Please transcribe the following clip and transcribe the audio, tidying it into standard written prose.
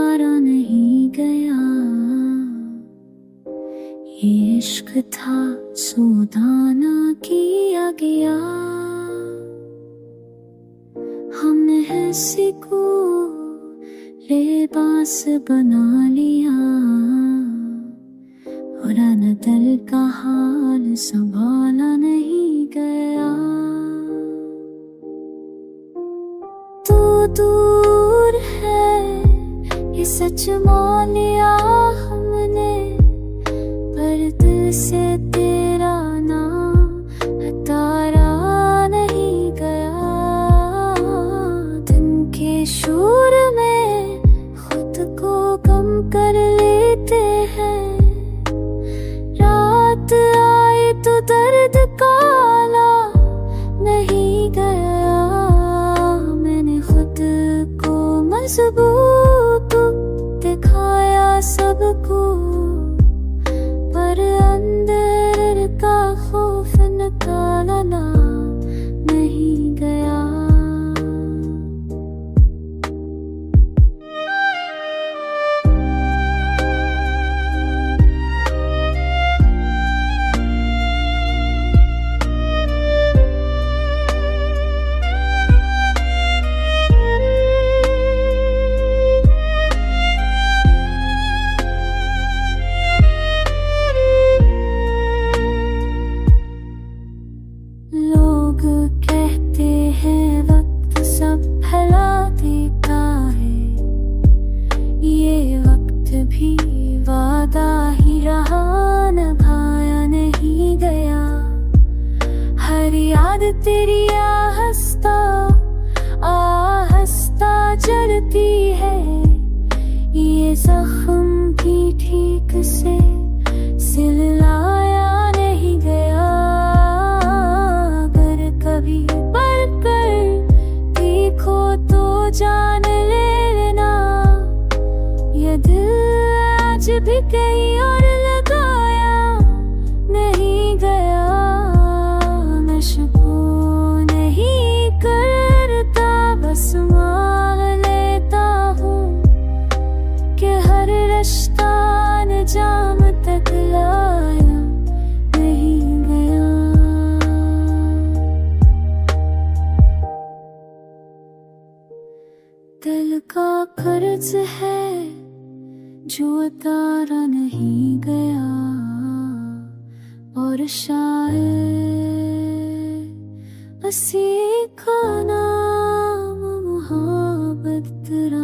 उतारा नहीं गया। ये इश्क था सौदा ना किया गया। हमने ऐसी को लिबास बना लिया, और न दिल का हाल संभाला नहीं गया। तू दूर है ये सच मान लिया हमने, पर दिल से तेरा नाम हटारा नहीं गया। दिन के शोर में खुद को कम कर लेते हैं, रात आई तो दर्द काला नहीं गया। मैंने खुद को मजबूत दिखाया सबको, पर अंदर का खौफ निकाला नहीं गया। लोग कहते हैं वक्त सब भुला देता है, ये वक्त भी वादा ही रहा, निभाया नहीं गया। हर याद तेरी आहस्ता जलती है, ये जख्म भी ठीक से सिलाया नहीं गया। कभी बढ़कर देखो तो जान लेना, ये दिल आज भी कहीं और लगाया नहीं गया। नशको नहीं करता, बस मान लेता हूँ कि हर रिश्ता अंजाम तक लाया नहीं गया। दिल का कर्ज है जो उतारा नहीं गया, और शायद उसी का नाम मोहब्बत रहा।